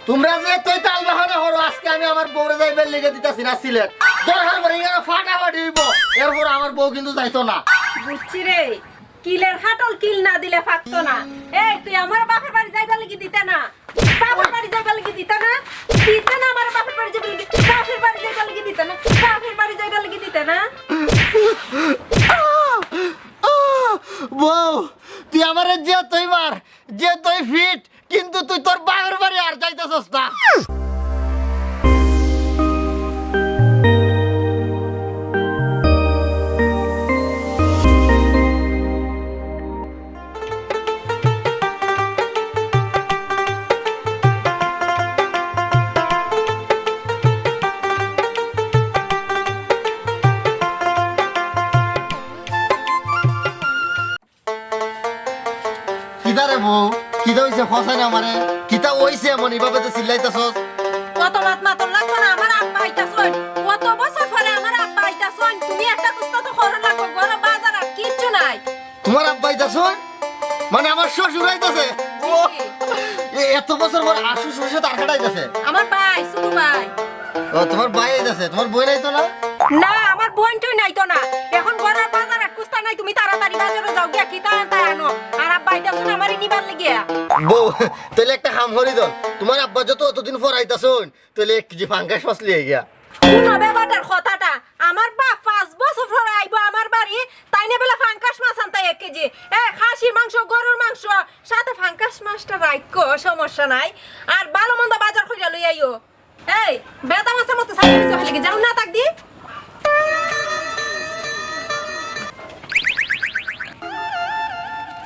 তোমরা যে তুই তাল বাহানা হরো আজকে আমি আমার বউরে যাইবার লেগে দিতাছি না সিলেট দরকার পড়ে গেল ফাটাফাটি হইব এরপর আমার বউ কিন্তু যাইতো না বুঝছি রে কিলের হাটল কিল না দিলে ফাকতো না এই তুই আমার বাপের বাড়ি যাইবার লাগি দিতে না বাপের বাড়ি যাইবার লাগি দিতে না আমার বাপের বাড়ি যাইবার লাগি বাপের বাড়ি যাইবার লাগি দিতে না বাপের বাড়ি যাইবার লাগি দিতে না বউ তুই আমার যে তুই মার যে তুই ফিট কিন্তু তুই তোর বাপের বাড়ি আর যাইতেছস না কিদারে বউ কিদা হইছে ফসাই না মানে কিতা হইছে এমন এভাবে তো চিল্লাইতাছস কত মাতন লাগতো না আমার আব্বা আইতাছন কত বছর পরে আমার আব্বা আইতাছন তুমি একটা কুস্তা তো খরচ লাগবে ঘরে বাজার আর কিচ্ছু নাই তোমার আব্বা আইতাছন মানে আমার শ্বশুর আইতাছে এত বছর পর আশু শ্বশুর তার কাটাইতাছে আমার ভাই সুলু ভাই ও তোমার ভাই আইতাছে তোমার বই নাই তো না না আমার বোনটাই নাই তো না এখন ঘরের বাজার আর কুস্তা নাই তুমি তাড়াতাড়ি বাজারে যাও গিয়া কি তাই আনো আর আব্বা আইতাছন আমারই নিবার লাগিয়া বউ তাহলে একটা হাম হরি দন তোমার আব্বা যত অতদিন পর আইতাছন তাহলে 1 কেজি ফাঙ্গাস মাছ লিয়ে গিয়া কোন ব্যাপারটার কথাটা আমার বাপ 5 বছর পরে আইবো আমার বাড়ি তাই না বেলা ফাঙ্কাস মাছ আনতে 1 কেজি খাসির মাংস গরুর মাংস সাথে ফাঙ্কাস মাছটা রাইকো সমস্যা নাই আর ভালো মন্দ বাজার কইরা লই আইও এই বেদা মাছের মতো সাইড দিতে হলে কি যাও না তাক দি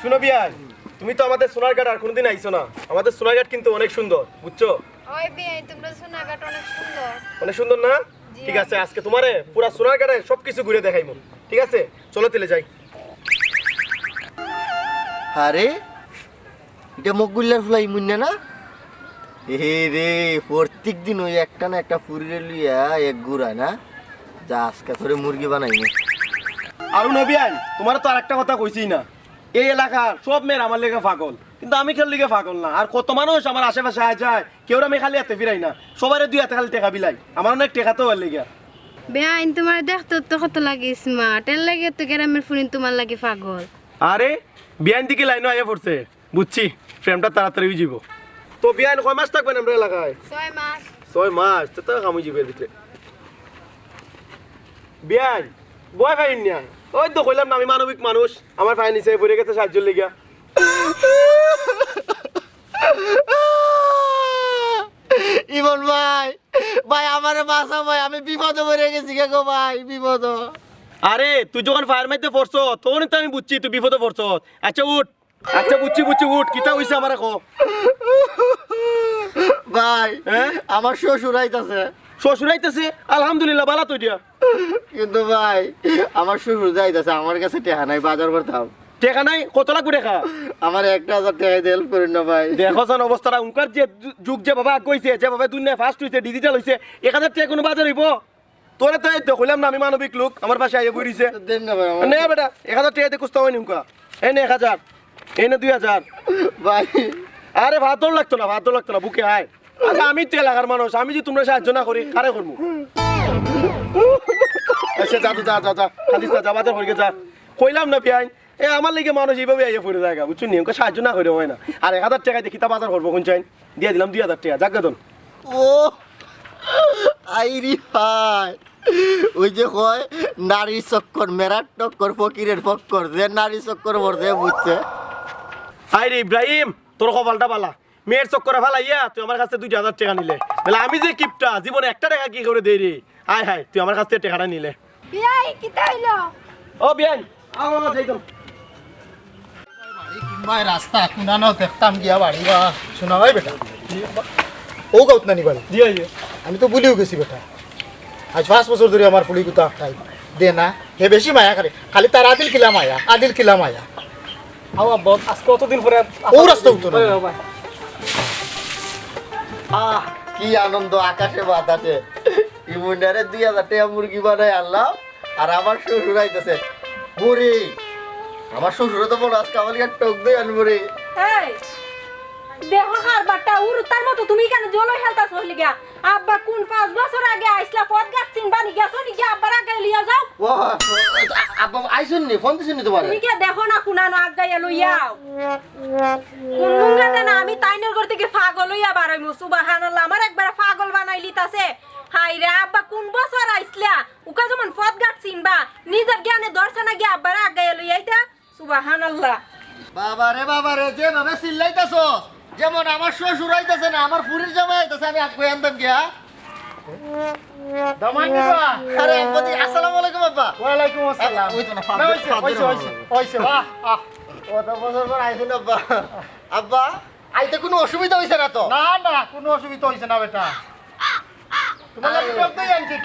শুনো বিয়াই তুমি তো আমাদের সোনারঘাট আর কোনোদিন আইছো না আমাদের সোনারঘাট কিন্তু অনেক সুন্দর বুঝছো ওই বিয়ে তোমরা সোনাঘাট অনেক সুন্দর অনেক সুন্দর না ঠিক আছে আজকে তোমারে পুরা সোনারঘাটে সবকিছু ঘুরে দেখাইবো ঠিক আছে চলো তেলে যাই আরে এটা মকগুল্লার ফুলাই মুন্না না এ রে প্রত্যেক দিন ওই একটা না একটা ফুরিরে লইয়া এক গুড়া না যা আজকে ধরে মুরগি বানাইনি আর নবিয়াই তোমার তো আরেকটা কথা কইছি না এই এলাকার সব মেয়ের আমার লেগে পাগল কিন্তু আমি খেল লিগে পাগল না আর কত মানুষ আমার আশেপাশে যায় কেউ আমি খালি হাতে ফিরাই না সবাই 2 হাতে খালি টেকা বিলাই আমার অনেক টেকা তো লেগে বেআইন তোমার দেখতে তো কত লাগে স্মার্ট এর লাগে তো গ্রামের ফুরিন তোমার লাগে পাগল আরে বিয়ান দিকে লাইন আইয়া পড়ছে বুঝছি ফ্রেমটা তাড়াতাড়ি যাব তো বিয়ান কয় মাস থাকবেন আমরা এলাকায় 6 মাস 6 মাস তো কামুই যাবে ভিতরে বিয়ান বয় ফাইন না ওই তো কইলাম না আমি মানবিক মানুষ আমার ফাইন হিসেবে পড়ে গেছে সাহায্য লেগা ইমন ভাই ভাই আমারে বাঁচা ভাই আমি বিপদে পড়ে গেছি গো ভাই বিপদ আরে তুই যখন ফায়ার মাইতে পড়ছ তখন তো আমি বুঝছি তুই বিপদে পড়ছ আচ্ছা উঠ আচ্ছা বুঝছি উঠ কিতা হইছে আমারে কো ভাই আমার শ্বশুর আইতাছে শ্বশুর আইতেছে আলহামদুলিল্লাহ ভালো তো দিয়া কিন্তু ভাই আমার শ্বশুর যাইতাছে আমার কাছে টাকা নাই বাজার করতাম টাকা নাই কত লাগবে টাকা আমার 1000 টাকা দিয়ে হেল্প করেন না ভাই দেখো জান অবস্থাটা উনকার যে যুগ যে বাবা কইছে যে বাবা দুনিয়া ফাস্ট হইছে ডিজিটাল হইছে 1000 টাকা কোনো বাজার হইব তোরে তো এই কইলাম না আমি মানবিক লোক আমার পাশে আইয়া বইরিছে দেন না ভাই নে বেটা 1000 টাকা দিয়ে কুস্তা হয়নি উনকা এই নে 1000 এই নে 2000 ভাই আরে ভাত লাগতো না বুকে আয় আচ্ছা আমি তো এলাকার মানুষ আমি যদি তোমরা সাহায্য না করি কারে করবো আচ্ছা যা খাদিস যা বাজার হয়ে যা কইলাম না পিয়াই এ আমার লিগে মানুষ এইভাবে আইয়া পড়ে যায় বুঝছো নি ওকে সাহায্য না করে হয় না আর 1000 টাকা দিয়ে কিতা বাজার করবো কোন চাই দিয়ে দিলাম 2000 টাকা যাক গেদন ও আইরি ভাই ওই যে কয় নারী চক্কর মেরার টক্কর ফকিরের ফক্কর যে নারী চক্কর মরছে বুঝছে আরে ইব্রাহিম তোর কপালটা বালা মেয়ের চক্করে ফালাইয়া তুই আমার কাছে 2000 টাকা নিলে বলে আমি যে কিপটা জীবনে 1 টাকা কি করে দেই রে আয় হায় তুই আমার কাছ থেকে টাকাটা নিলে বিয়াই কি তাইলো ও বিয়াই আও যাইতাম ভাই রাস্তা কুনানো দেখতাম গিয়া বাড়ি বা শোনা ভাই বেটা ও গাউত নানি বাড়ি জি জি আমি তো ভুলিও গেছি বেটা আজ 5 বছর ধরে আমার ফুলি কুতা খাই দে না হে বেশি মায়া করে খালি তার আদিল কিলা মায়া আও আব্বা আজকে কতদিন পরে ও রাস্তা উঠতো না আহ কি আনন্দ আকাশে বাতাসে ইমুন্ডারে 2000 টাকা মুরগি বানাই আনলাম আর আমার শ্বশুর আইতেছে বুড়ি আমার শ্বশুর তো বড় আজকে আমার টক দই আনবো রে এই দেখো হারবারটা উড়তার মতো তুমি কেন জলই হেলতাছ হইলি গিয়া আব্বা কোন 5 বছর আগে আইসলা পথ গাচ্ছিন বানি গেছো নি গিয়া আব্বার আগে লিয়া যাও ও আব্বা আইছুন নি ফোন দিছুন নি তোমারে তুমি কে দেখো না কুনানো আগাইয়া লইয়াও কোন মুঙ্গাতে না আমি তাইনের ঘর থেকে পাগল হইয়া বারইমু সুবহানাল্লাহ আমার একবার পাগল বানাইলি তাছে হাই রে আব্বা কোন বছর আইসলা উকা যেমন পথ গাচ্ছিন বা নিজের জ্ঞানে দর্শন গিয়া আব্বার আগাইয়া লইয়াইতা সুবহানাল্লাহ বাবা রে যে ভাবে চিল্লাইতাছো যেমন আমার শ্বশুর আইতাছে না আমার ফুরির জামাই আইতাছে আমি আগ আনতাম গিয়া দামান দিবা আরে আব্বা জি আসসালামু আলাইকুম আব্বা ওয়ালাইকুম আসসালাম ওই তো না না হইছে বাহ কত বছর পর আইছুন আব্বা আব্বা আইতে কোনো অসুবিধা হইছে না তো না না কোনো অসুবিধা হইছে না বেটা তোমার লাগি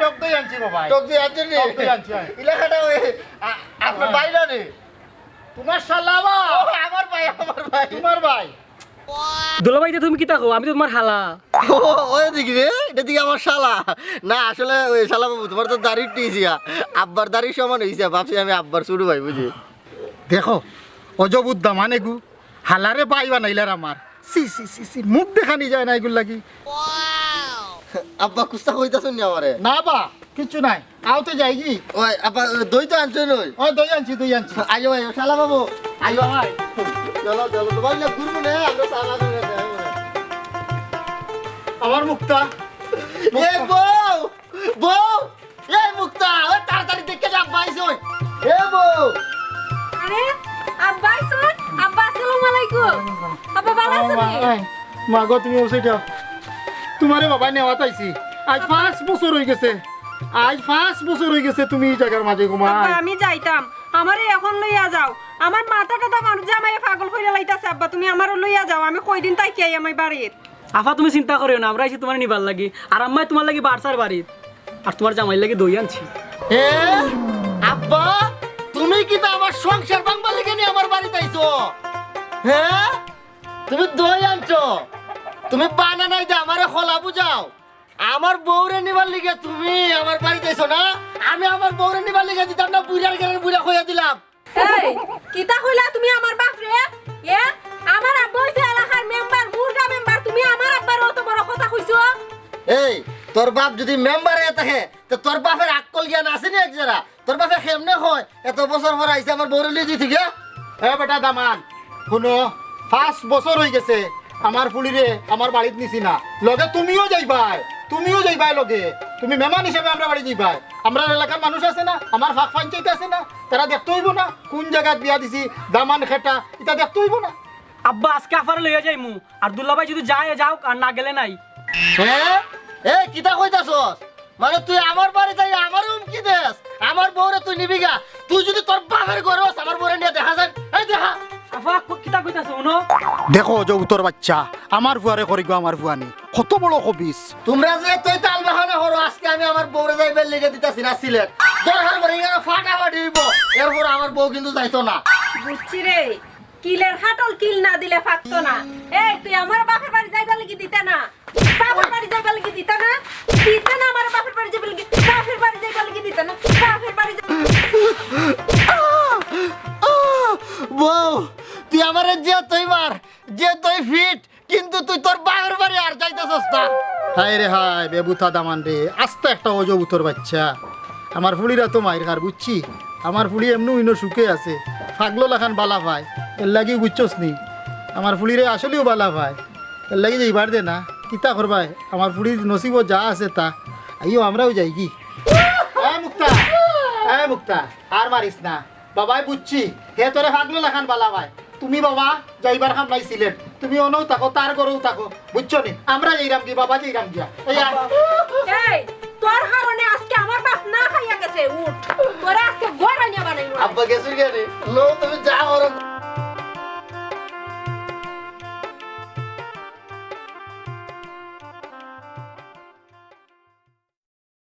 টক দই আনছি বাবা টক দিয়ে আছেন নি টক দই আনছি, হ্যাঁ। ইলাকাটা ওই আপনার ভাই না রে তোমার শালাবা ও, আমার ভাই তোমার ভাই দুলাভাইতে তুমি কি থাকো আমি তো তোমার হালা ও ওই দেখি রে এটা দিকে আমার শালা না আসলে ওই শালা বাবু তোমার তো দাড়ি টিছিয়া আব্বার দাড়ি সমান হইছে ভাবছি আমি আব্বার ছোট ভাই বুঝি দেখো অজবুদ্দা মানে গু হালারে পাই বানাইলার আমার সি সি সি সি মুখ দেখানি যায় না এগুলো লাগি আব্বা কুস্তা কইতাছুন নি আমারে না বা কিছু নাই আওতে যাই কি ওই আব্বা দই তো আনছেন ওই ও দই আনছি আইও আইও শালা বাবু আইও ভাই চলো চলো তোমার না ঘুরবো না আমরা শালা করে আমার মুক্তা এ বউ বউ এই মুক্তা ওই তাড়াতাড়ি দেখে যা আব্বা আইছে ওই এ বউ আরে আব্বা আইছুন আব্বা আসসালামু আলাইকুম আব্বা ভালো আছেন মা গো তুমি ওসে যাও তোমারে বাবা নেওয়া তাইছি আজ 5 বছর হয়ে গেছে তুমি এই জায়গার মাঝে আব্বা ঘুমাই আমি যাইতাম আমারে এখন লইয়া যাও আমার মাথাটা তো মানুষ জামাই পাগল কইরা লাইতাছে আব্বা তুমি আমারে লইয়া যাও আমি কয়দিন তাইকে আই আমার বাড়ির আফা তুমি চিন্তা করিও না আমরা এসে তোমার নিবার লাগি আর আম্মাই তোমার লাগি বারসার বাড়ি আর তোমার জামাই লাগি দই আনছি এ আব্বা তুমি কি তো আমার সংসার ভাঙবার লেগে নিয়ে আমার বাড়িতে আইছো হ্যাঁ তুমি দই আনছো তুমি বানা নাই যে আমারে খোলা বুঝাও আমার বউরে নিবার লিগে তুমি আমার বাড়িতে আইছো না আমি আমার বউরে নিবার লিগে দিতাম না বুড়ার ঘরের বুড়া কইয়া দিলাম এই কিতা কইলা তুমি আমার বাপ রে এ আমার আব্বা হইছে এলাকার মেম্বার মুরগা মেম্বার তুমি আমার আব্বার অত বড় কথা কইছো এই তোর বাপ যদি মেম্বার হয়ে থাকে তো তোর বাপের আকল জ্ঞান আছে নি একজরা তোর বাপে কেমনে হয় এত বছর পর আইছে আমার বউরে লিয়ে দিতে গিয়া এ বেটা দামান শুনো 5 বছর হয়ে গেছে আমার ফুলিরে আমার বাড়িত নিছি না লগে তুমিও যাইবাই লগে তুমি মেহমান হিসেবে আমরা বাড়ি যাইবাই আমরা এলাকার মানুষ আছে না আমার ফাঁক পঞ্চায়েত আছে না তারা দেখতে হইব না কোন জায়গায় বিয়া দিছি দামান খেটা এটা দেখতে হইব না আব্বা আজকে আফারে লইয়া যাইমু আর দুলাভাই যদি যায় যাও আর না গেলে নাই হ্যাঁ এ কিতা কইতাছস মানে তুই আমার বাড়ি যাই আমার কি দেস আমার বউরে তুই নিবি গা তুই যদি তোর বাপের ঘরস আমার বউরে নিয়ে দেখা যায় এই দেখা আফা কিতা কইতাছ শুনো দেখো যে উত্তর বাচ্চা আমার ফুয়ারে করিব আমার ফুয়ানি কত বড় কবিস তোমরা যে তুই তাল বাহানা করো আজকে আমি আমার বউরে যাইবার লেগে দিতাছি না সিলেট দরকার পড়ে গেল ফাটাফাটি দিব এরপর আমার বউ কিন্তু যাইতো না বুঝছি রে কিলের খাটল কিল না দিলে ফাকতো না এই তুই আমার বাপের বাড়ি যাইবার লাগি দিতে না বাপের বাড়ি যাইবার লাগি দিতে না আমার বাপের বাড়ি যাইবার লাগি বাপের বাড়ি যাইবার লাগি দিতে না বাপের বাড়ি বউ তুই আমারে যে তুই মার যে তুই ফিট কিন্তু তুই তোর বাপের বাড়ি আর যাইতাছস না হায় রে হায় বেবুথা দামান রে আস্তে একটা অজব উত্তর বাচ্চা আমার ফুলিরা তো মায়ের ঘর বুঝছি আমার ফুলি এমনি ইনো সুখে আছে ফাগলো লাখান বালা পায় এর লাগি বুঝছস নি আমার ফুলিরে আসলেও বালা পায় এর লাগি যে ইবার দে না কিতা করবাই আমার ফুলির নসিব যা আছে তা আইও আমরাও যাই কি মুক্তা আর মারিস না বাবাই বুঝছি হে তোরে ফাগলো লাখান বালা পায় তুমি বাবা যাইবার খাম নাই সিলেট তুমি অনও থাকো তার গরও থাকো বুঝছো নি আমরা যাইরাম কি বাবা যাইরাম গিয়া এই আয়। এই তোর কারণে আজকে আমার বাপ না খাইয়া গেছে উঠ তোরে আজকে গড় আনিয়া বানাইবো আব্বা গেছুর গেলে লো তুমি যা